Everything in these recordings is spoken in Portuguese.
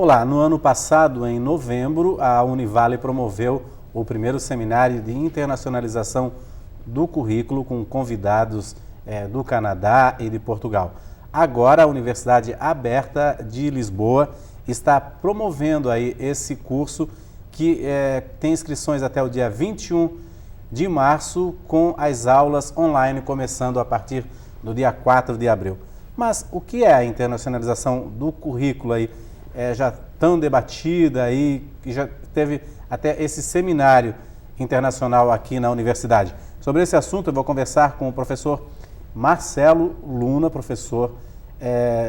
Vamos lá, no ano passado, em novembro, a Univale promoveu o primeiro seminário de internacionalização do currículo com convidados do Canadá e de Portugal. Agora, a Universidade Aberta de Lisboa está promovendo aí esse curso que tem inscrições até o dia 21 de março, com as aulas online começando a partir do dia 4 de abril. Mas o que é a internacionalização do currículo aí? Já tão debatida aí, que já teve até esse seminário internacional aqui na universidade. Sobre esse assunto eu vou conversar com o professor Marcelo Luna, professor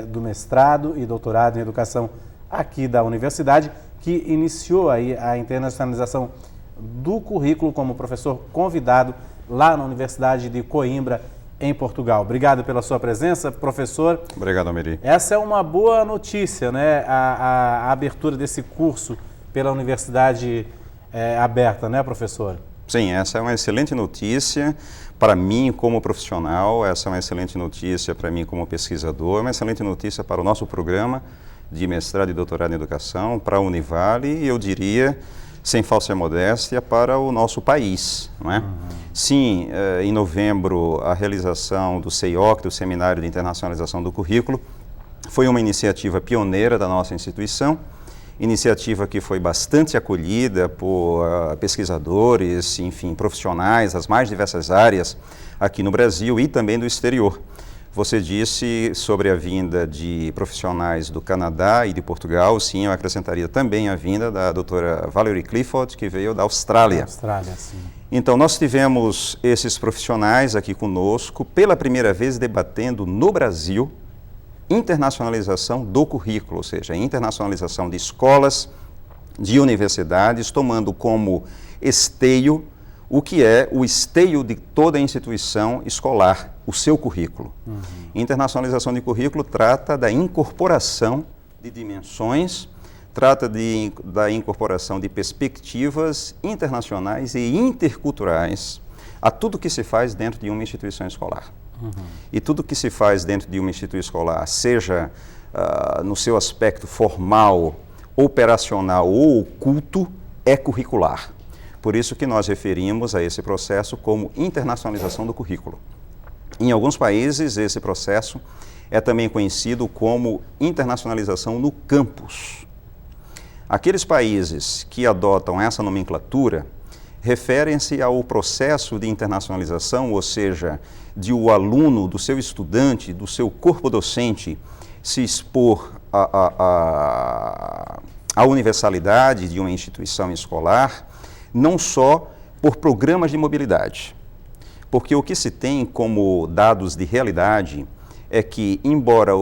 do mestrado e doutorado em educação aqui da universidade, que iniciou aí a internacionalização do currículo como professor convidado lá na Universidade de Coimbra, em Portugal. Obrigado pela sua presença, professor. Obrigado, Ameri. Essa é uma boa notícia, né? A abertura desse curso pela Universidade Aberta, né, professor? Sim, essa é uma excelente notícia para mim como profissional, essa é uma excelente notícia para mim como pesquisador, uma excelente notícia para o nosso programa de mestrado e doutorado em educação, para a Univale e eu diria, sem falsa modéstia, para o nosso país, não é? Sim, em novembro, a realização do CEIOC, do Seminário de Internacionalização do Currículo, foi uma iniciativa pioneira da nossa instituição, iniciativa que foi bastante acolhida por pesquisadores, enfim, profissionais das mais diversas áreas aqui no Brasil e também do exterior. Você disse sobre a vinda de profissionais do Canadá e de Portugal, sim, eu acrescentaria também a vinda da doutora Valerie Clifford, que veio da Austrália. Austrália, sim. Então, nós tivemos esses profissionais aqui conosco, pela primeira vez debatendo no Brasil internacionalização do currículo, ou seja, internacionalização de escolas, de universidades, tomando como esteio o que é o esteio de toda a instituição escolar, o seu currículo. Internacionalização de currículo trata da incorporação de dimensões, trata da incorporação de perspectivas internacionais e interculturais a tudo que se faz dentro de uma instituição escolar. E tudo que se faz dentro de uma instituição escolar, seja no seu aspecto formal, operacional ou oculto, é curricular. Por isso que nós referimos a esse processo como internacionalização do currículo. Em alguns países, esse processo é também conhecido como internacionalização no campus. Aqueles países que adotam essa nomenclatura referem-se ao processo de internacionalização, ou seja, de o aluno, do seu estudante, do seu corpo docente se expor à universalidade de uma instituição escolar, não só por programas de mobilidade. Porque o que se tem como dados de realidade é que, embora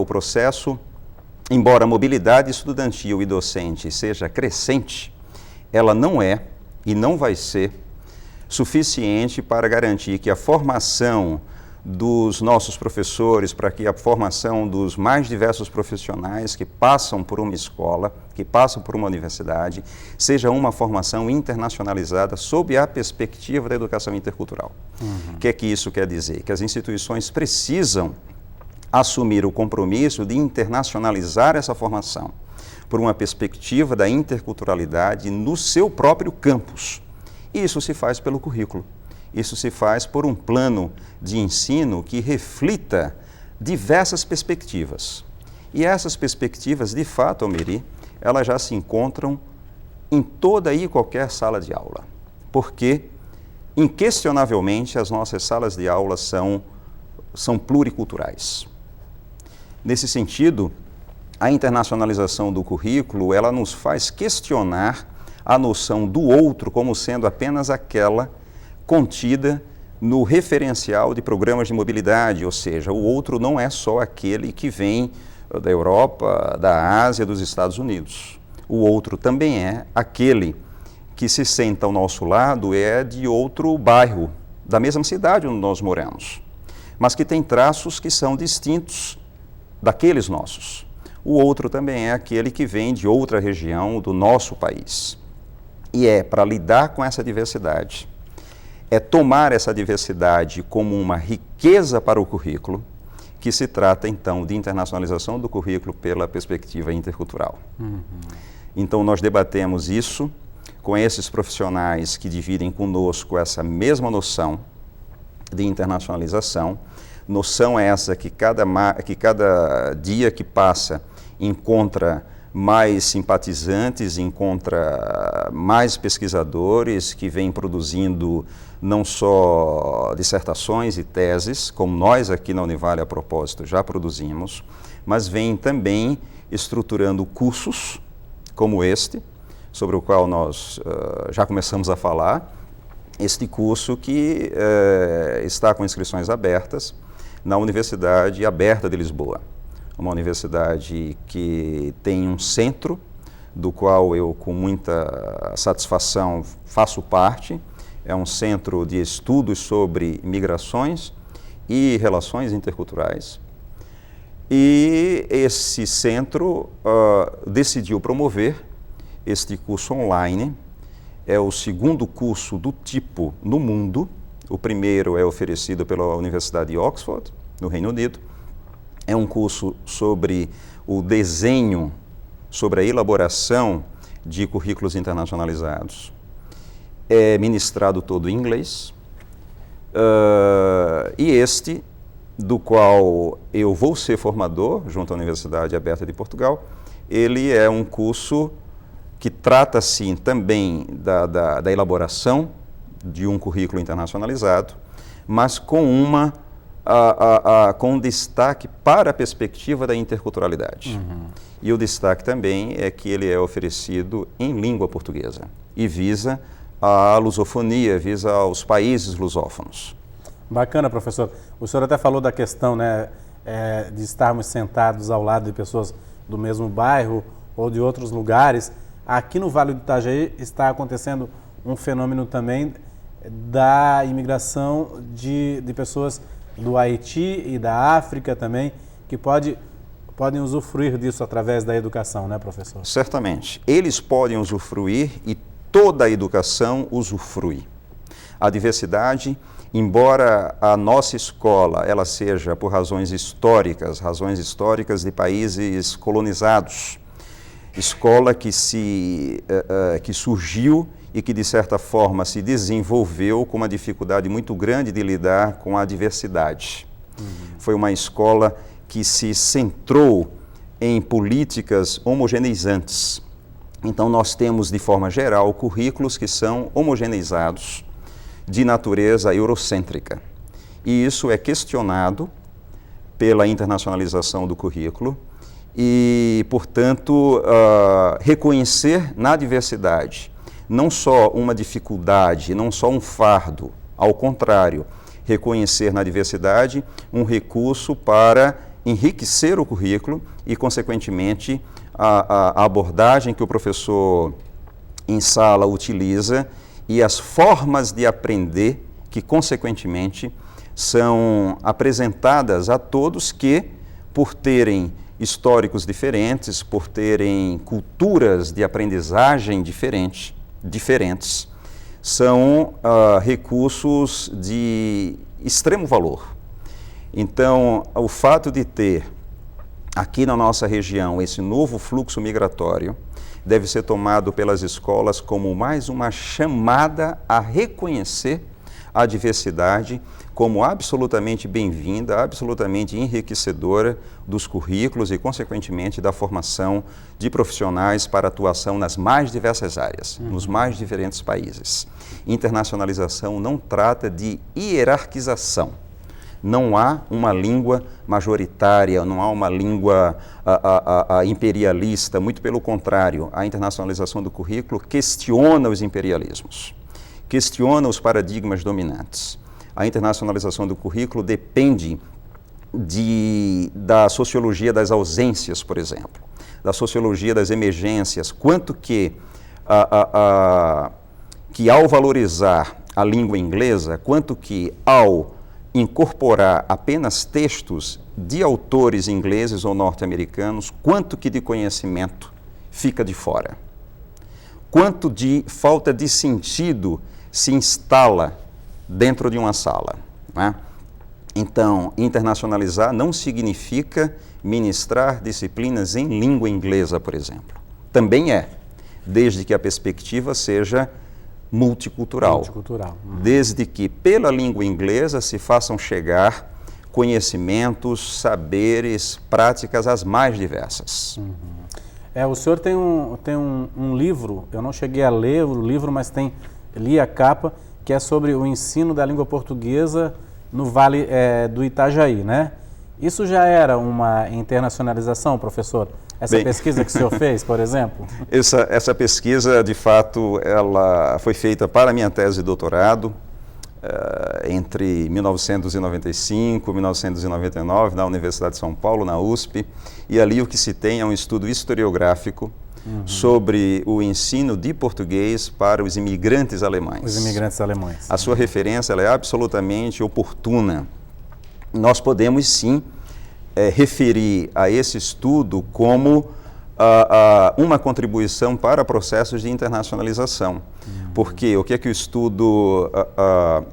a mobilidade estudantil e docente seja crescente, ela não é e não vai ser suficiente para garantir que a formação dos nossos professores, para que a formação dos mais diversos profissionais que passam por uma escola, que passam por uma universidade, seja uma formação internacionalizada sob a perspectiva da educação intercultural. O que é que isso quer dizer? Que as instituições precisam assumir o compromisso de internacionalizar essa formação por uma perspectiva da interculturalidade no seu próprio campus. E isso se faz pelo currículo. Isso se faz por um plano de ensino que reflita diversas perspectivas. E essas perspectivas, de fato, Almeri, elas já se encontram em toda e qualquer sala de aula. Porque, inquestionavelmente, as nossas salas de aula são pluriculturais. Nesse sentido, a internacionalização do currículo, ela nos faz questionar a noção do outro como sendo apenas aquela contida no referencial de programas de mobilidade, ou seja, o outro não é só aquele que vem da Europa, da Ásia, dos Estados Unidos. O outro também é aquele que se senta ao nosso lado, é de outro bairro, da mesma cidade onde nós moramos, mas que tem traços que são distintos daqueles nossos. O outro também é aquele que vem de outra região do nosso país. E é para lidar com essa diversidade, é tomar essa diversidade como uma riqueza para o currículo que se trata, então, de internacionalização do currículo pela perspectiva intercultural. Então, nós debatemos isso com esses profissionais que dividem conosco essa mesma noção de internacionalização, noção essa que cada dia que passa encontra mais simpatizantes, encontra mais pesquisadores que vêm produzindo não só dissertações e teses, como nós aqui na Univale, a propósito, já produzimos, mas vêm também estruturando cursos como este, sobre o qual nós já começamos a falar, este curso que está com inscrições abertas na Universidade Aberta de Lisboa, uma universidade que tem um centro do qual eu, com muita satisfação, faço parte. É um centro de estudos sobre migrações e relações interculturais. E esse centro decidiu promover este curso online. É o segundo curso do tipo no mundo. O primeiro é oferecido pela Universidade de Oxford, no Reino Unido. É um curso sobre o desenho, sobre a elaboração de currículos internacionalizados. É ministrado todo em inglês. E este, do qual eu vou ser formador, junto à Universidade Aberta de Portugal, ele é um curso que trata, sim, também da elaboração de um currículo internacionalizado, mas com com destaque para a perspectiva da interculturalidade. E o destaque também é que ele é oferecido em língua portuguesa e visa a lusofonia, visa aos países lusófonos. Bacana, professor. O senhor até falou da questão, né, de estarmos sentados ao lado de pessoas do mesmo bairro ou de outros lugares. Aqui no Vale do Itajaí está acontecendo um fenômeno também da imigração de pessoas do Haiti e da África também, que podem usufruir disso através da educação, né, professor? Certamente. Eles podem usufruir e toda a educação usufrui. A diversidade, embora a nossa escola ela seja por razões históricas de países colonizados, escola que surgiu e que, de certa forma, se desenvolveu com uma dificuldade muito grande de lidar com a diversidade. Foi uma escola que se centrou em políticas homogeneizantes. Então, nós temos, de forma geral, currículos que são homogeneizados, de natureza eurocêntrica. E isso é questionado pela internacionalização do currículo e, portanto, reconhecer na diversidade não só uma dificuldade, não só um fardo, ao contrário, reconhecer na diversidade um recurso para enriquecer o currículo e, consequentemente, a abordagem que o professor em sala utiliza e as formas de aprender que, consequentemente, são apresentadas a todos que, por terem históricos diferentes, por terem culturas de aprendizagem diferentes, são recursos de extremo valor. Então, o fato de ter aqui na nossa região esse novo fluxo migratório deve ser tomado pelas escolas como mais uma chamada a reconhecer a diversidade como absolutamente bem-vinda, absolutamente enriquecedora dos currículos e, consequentemente, da formação de profissionais para atuação nas mais diversas áreas, nos mais diferentes países. Internacionalização não trata de hierarquização. Não há uma língua majoritária, não há uma língua imperialista, muito pelo contrário. A internacionalização do currículo questiona os imperialismos, questiona os paradigmas dominantes. A internacionalização do currículo depende da sociologia das ausências, por exemplo, da sociologia das emergências, quanto que ao valorizar a língua inglesa, quanto que ao incorporar apenas textos de autores ingleses ou norte-americanos, quanto que de conhecimento fica de fora. Quanto de falta de sentido se instala dentro de uma sala, né? Então, internacionalizar não significa ministrar disciplinas em língua inglesa, por exemplo. Também é, desde que a perspectiva seja multicultural. Desde que pela língua inglesa se façam chegar conhecimentos, saberes, práticas as mais diversas. O senhor tem um livro, eu não cheguei a ler o livro, mas li a capa, que é sobre o ensino da língua portuguesa no Vale do Itajaí, né? Isso já era uma internacionalização, professor? Essa pesquisa que o senhor fez, por exemplo? Essa pesquisa, de fato, ela foi feita para a minha tese de doutorado, entre 1995 e 1999, na Universidade de São Paulo, na USP, e ali o que se tem é um estudo historiográfico sobre o ensino de português para os imigrantes alemães. Os imigrantes alemães. A sua referência ela é absolutamente oportuna. Nós podemos, sim, referir a esse estudo como uma contribuição para processos de internacionalização. Porque o que é que o estudo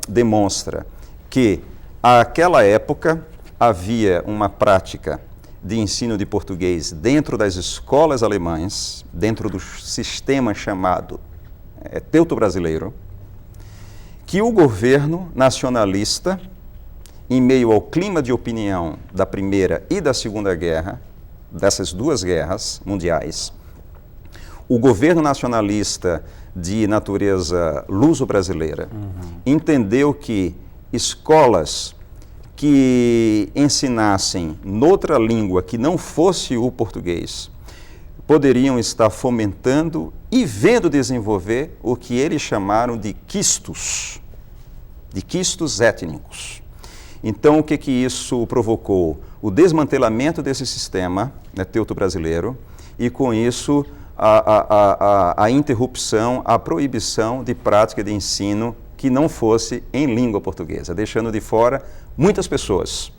demonstra? Que, àquela época, havia uma prática de ensino de português dentro das escolas alemãs, dentro do sistema chamado teuto-brasileiro, que o governo nacionalista, em meio ao clima de opinião da Primeira e da Segunda Guerra, dessas duas guerras mundiais, o governo nacionalista de natureza luso-brasileira entendeu que escolas que ensinassem noutra língua que não fosse o português poderiam estar fomentando e vendo desenvolver o que eles chamaram de quistos étnicos. Então, o que isso provocou? O desmantelamento desse sistema teuto-brasileiro e, com isso, a interrupção, a proibição de prática de ensino que não fosse em língua portuguesa, deixando de fora muitas pessoas,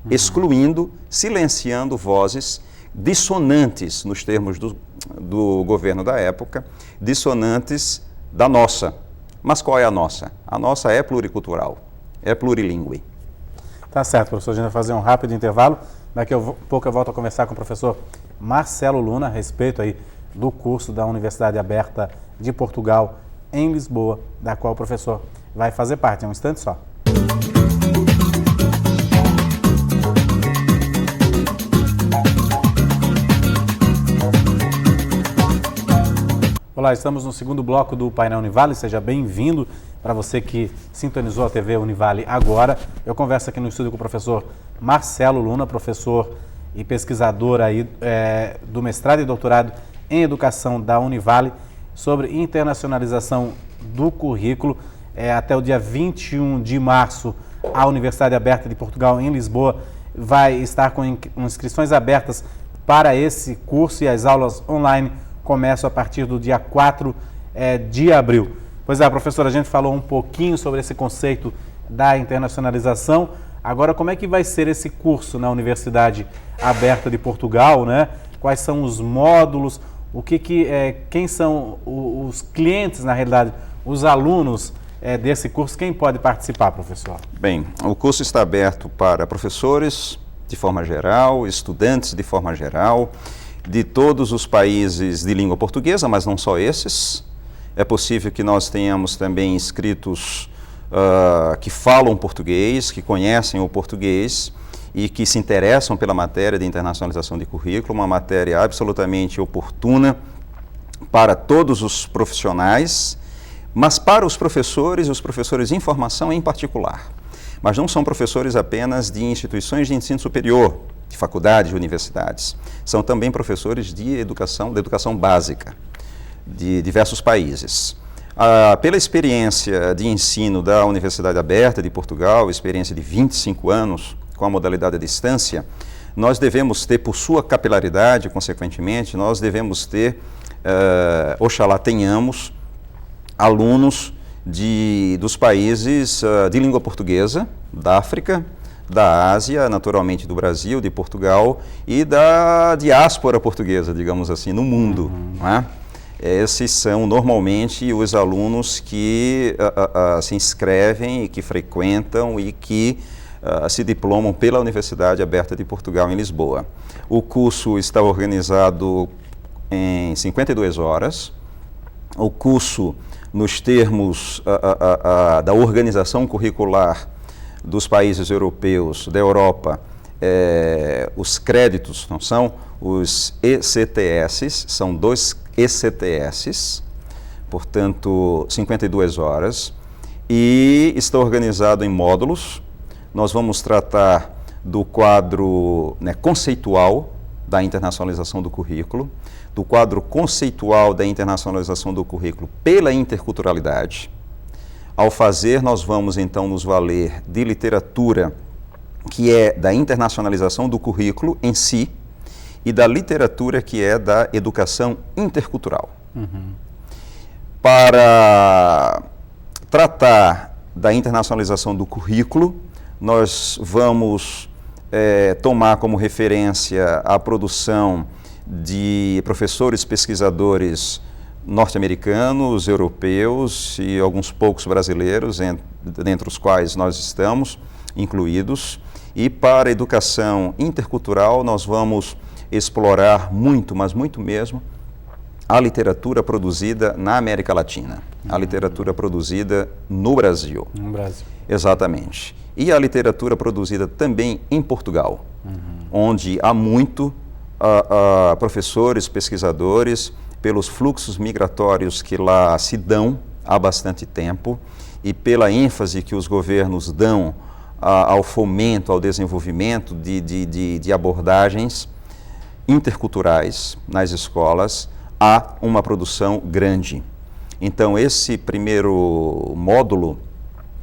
excluindo, silenciando vozes dissonantes, nos termos do governo da época, dissonantes da nossa. Mas qual é a nossa? A nossa é pluricultural, é plurilingüe. Tá certo, professor. A gente vai fazer um rápido intervalo. Daqui a pouco eu volto a conversar com o professor Marcelo Luna a respeito aí do curso da Universidade Aberta de Portugal em Lisboa, da qual o professor vai fazer parte. Um instante só. Olá, estamos no segundo bloco do Painel Univale. Seja bem-vindo. Para você que sintonizou a TV Univale agora, eu converso aqui no estúdio com o professor Marcelo Luna, professor e pesquisador aí, do mestrado e doutorado em Educação da Univale, sobre internacionalização do currículo. Até o dia 21 de março, a Universidade Aberta de Portugal, em Lisboa, vai estar com inscrições abertas para esse curso e as aulas online começam a partir do dia 4 de abril. Pois é, professora, a gente falou um pouquinho sobre esse conceito da internacionalização. Agora, como é que vai ser esse curso na Universidade Aberta de Portugal, né? Quais são os módulos? Quem são os clientes, na realidade, os alunos desse curso? Quem pode participar, professor? Bem, o curso está aberto para professores de forma geral, estudantes de forma geral, de todos os países de língua portuguesa, mas não só esses. É possível que nós tenhamos também inscritos que falam português, que conhecem o português e que se interessam pela matéria de internacionalização de currículo, uma matéria absolutamente oportuna para todos os profissionais, mas para os professores e os professores em formação em particular. Mas não são professores apenas de instituições de ensino superior, de faculdades, de universidades. São também professores de educação básica, de diversos países. Pela experiência de ensino da Universidade Aberta de Portugal, experiência de 25 anos com a modalidade à distância, nós devemos ter, por sua capilaridade, consequentemente, nós devemos ter, oxalá tenhamos, alunos dos países de língua portuguesa, da África, da Ásia, naturalmente do Brasil, de Portugal e da diáspora portuguesa, digamos assim, no mundo, não é? Esses são normalmente os alunos que se inscrevem e que frequentam e que se diplomam pela Universidade Aberta de Portugal, em Lisboa. O curso está organizado em 52 horas. O curso, nos termos da organização curricular dos países europeus, da Europa, os créditos não são os ECTS, são 2 ECTS, portanto 52 horas, e está organizado em módulos. Nós vamos tratar do quadro, né, conceitual da internacionalização do currículo, do quadro conceitual da internacionalização do currículo pela interculturalidade. Ao fazer, nós vamos então nos valer de literatura que é da internacionalização do currículo em si e da literatura que é da educação intercultural. Para tratar da internacionalização do currículo, nós vamos tomar como referência a produção de professores pesquisadores norte-americanos, europeus e alguns poucos brasileiros, dentre os quais nós estamos incluídos. E para a educação intercultural, nós vamos explorar muito, mas muito mesmo, a literatura produzida na América Latina, a literatura produzida no Brasil. No Brasil. Exatamente. E a literatura produzida também em Portugal, onde há muito professores, pesquisadores, pelos fluxos migratórios que lá se dão há bastante tempo e pela ênfase que os governos dão ao fomento, ao desenvolvimento de abordagens interculturais nas escolas, há uma produção grande. Então, esse primeiro módulo,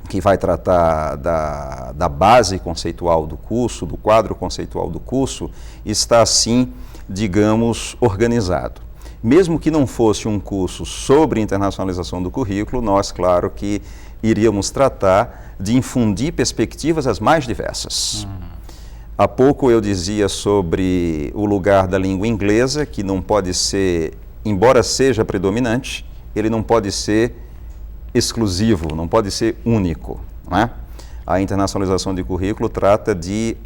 que vai tratar da base conceitual do curso, do quadro conceitual do curso, está assim, digamos, organizado. Mesmo que não fosse um curso sobre internacionalização do currículo, nós, claro que iríamos tratar de infundir perspectivas as mais diversas. Há pouco eu dizia sobre o lugar da língua inglesa, que não pode ser, embora seja predominante, ele não pode ser exclusivo, não pode ser único, não é? A internacionalização de currículo trata de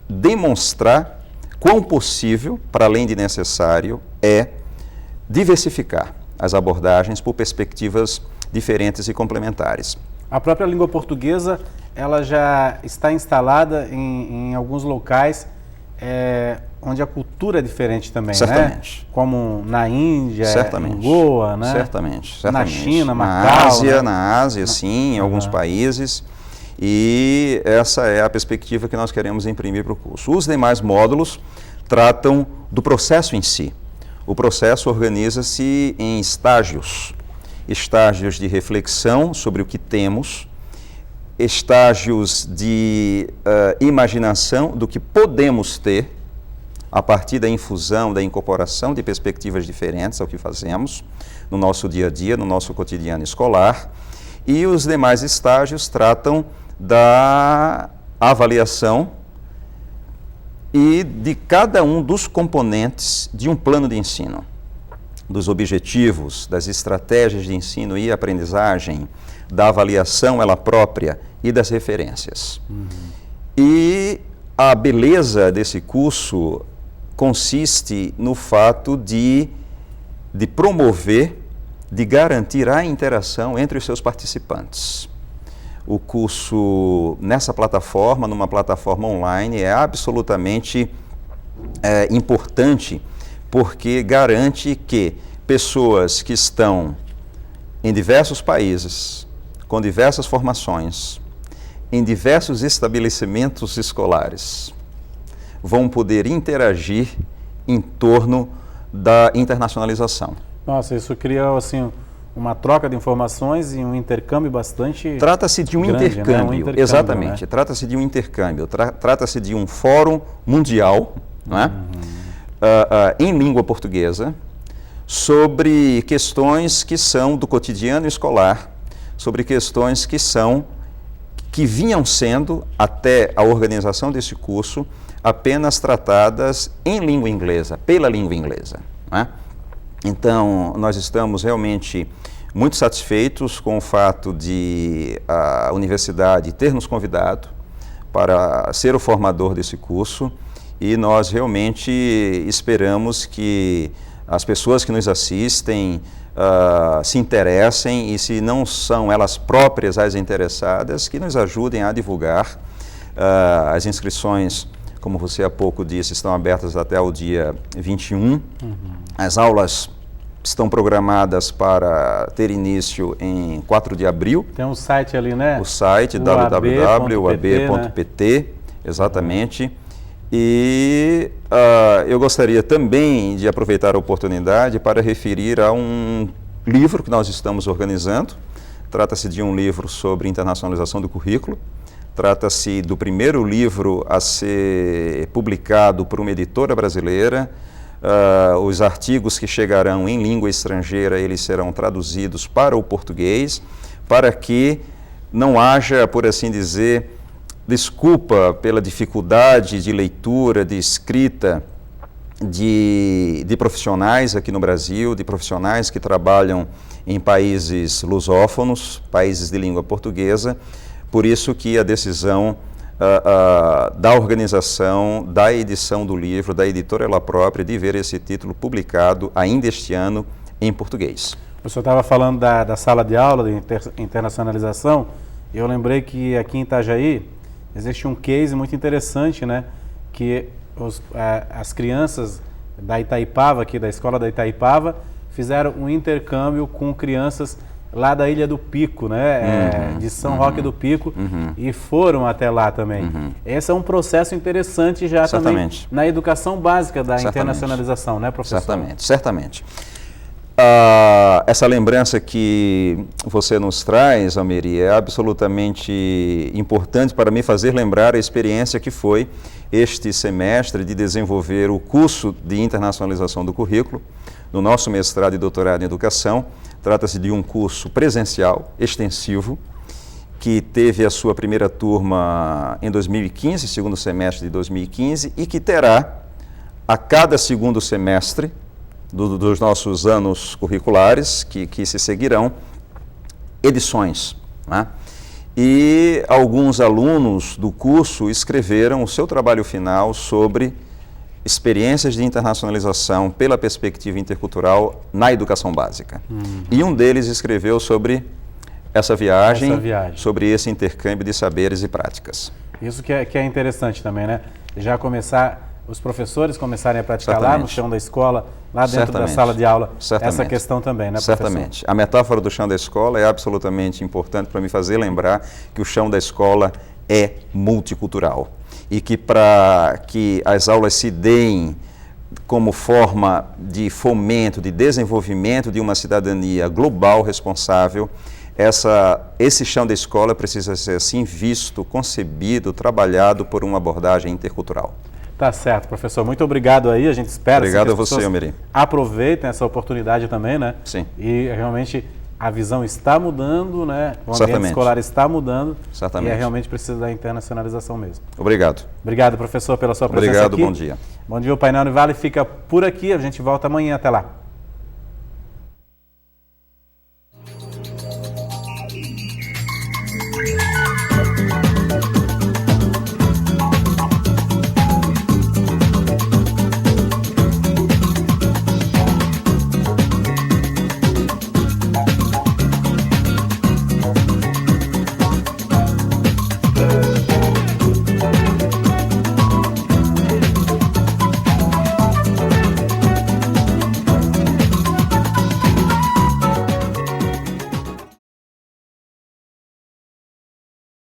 demonstrar quão possível, para além de necessário, é diversificar as abordagens por perspectivas diferentes e complementares. A própria língua portuguesa, ela já está instalada em alguns locais onde a cultura é diferente também, certamente, né? Como na Índia, certamente, em Goa, né? Certamente. Na China, Macau, na Ásia, sim, em alguns países. E essa é a perspectiva que nós queremos imprimir para o curso. Os demais módulos tratam do processo em si. O processo organiza-se em estágios de reflexão sobre o que temos, estágios de imaginação do que podemos ter a partir da infusão, da incorporação de perspectivas diferentes ao que fazemos no nosso dia a dia, no nosso cotidiano escolar, e os demais estágios tratam da avaliação e de cada um dos componentes de um plano de ensino, dos objetivos, das estratégias de ensino e aprendizagem, da avaliação ela própria e das referências. E a beleza desse curso consiste no fato de promover, de garantir a interação entre os seus participantes. O curso nessa plataforma, numa plataforma online, é absolutamente importante, porque garante que pessoas que estão em diversos países, com diversas formações, em diversos estabelecimentos escolares, vão poder interagir em torno da internacionalização. Nossa, isso cria assim uma troca de informações e um intercâmbio bastante Trata-se de um grande, intercâmbio, né? Um intercâmbio, exatamente. Né? Trata-se de um intercâmbio, trata-se de um fórum mundial, não é? Em língua portuguesa, sobre questões que são do cotidiano escolar, sobre questões que vinham sendo, até a organização desse curso, apenas tratadas em língua inglesa, pela língua inglesa, não é? Então, nós estamos realmente muito satisfeitos com o fato de a universidade ter nos convidado para ser o formador desse curso, e nós realmente esperamos que as pessoas que nos assistem se interessem, e se não são elas próprias as interessadas, que nos ajudem a divulgar. As inscrições, como você há pouco disse, estão abertas até o dia 21. As aulas estão programadas para ter início em 4 de abril. Tem um site ali, né? O site www.uab.pt, né? Exatamente. E eu gostaria também de aproveitar a oportunidade para referir a um livro que nós estamos organizando. Trata-se de um livro sobre internacionalização do currículo. Trata-se do primeiro livro a ser publicado por uma editora brasileira. Os artigos que chegarão em língua estrangeira, eles serão traduzidos para o português, para que não haja, por assim dizer, desculpa pela dificuldade de leitura, de escrita de profissionais aqui no Brasil, de profissionais que trabalham em países lusófonos, países de língua portuguesa. Por isso que a decisão da organização, da edição do livro, da editora ela própria, de ver esse título publicado ainda este ano em português. O senhor estava falando da sala de aula de internacionalização, e eu lembrei que aqui em Itajaí existe um case muito interessante, né? Que as crianças da Itaipava, aqui da escola da Itaipava, fizeram um intercâmbio com crianças lá da Ilha do Pico, né? De São Roque do Pico, e foram até lá também. Esse é um processo interessante já também na educação básica da internacionalização, né, professor? Certamente. Essa lembrança que você nos traz, Almeri, é absolutamente importante para me fazer lembrar a experiência que foi este semestre de desenvolver o curso de internacionalização do currículo no nosso mestrado e doutorado em educação. Trata-se de um curso presencial, extensivo, que teve a sua primeira turma em 2015, segundo semestre de 2015, e que terá, a cada segundo semestre dos nossos anos curriculares, que se seguirão, edições, né? E alguns alunos do curso escreveram o seu trabalho final sobre experiências de internacionalização pela perspectiva intercultural na educação básica. E um deles escreveu sobre essa viagem, sobre esse intercâmbio de saberes e práticas. Isso que é interessante também, né? Já os professores começarem a praticar lá no chão da escola, lá dentro da sala de aula, essa questão também, né, professor? Certamente. A metáfora do chão da escola é absolutamente importante para me fazer lembrar que o chão da escola é multicultural. E que para que as aulas se deem como forma de fomento, de desenvolvimento de uma cidadania global responsável, esse chão da escola precisa ser assim visto, concebido, trabalhado por uma abordagem intercultural. Tá certo, professor. Muito obrigado aí. A gente espera que as pessoas aproveitem essa oportunidade também, né? Sim. E realmente a visão está mudando, né? O ambiente escolar está mudando. Certamente. E realmente precisa da internacionalização mesmo. Obrigado. Obrigado, professor, pela sua presença aqui. Obrigado, bom dia. Bom dia, o Painel Univale fica por aqui. A gente volta amanhã. Até lá.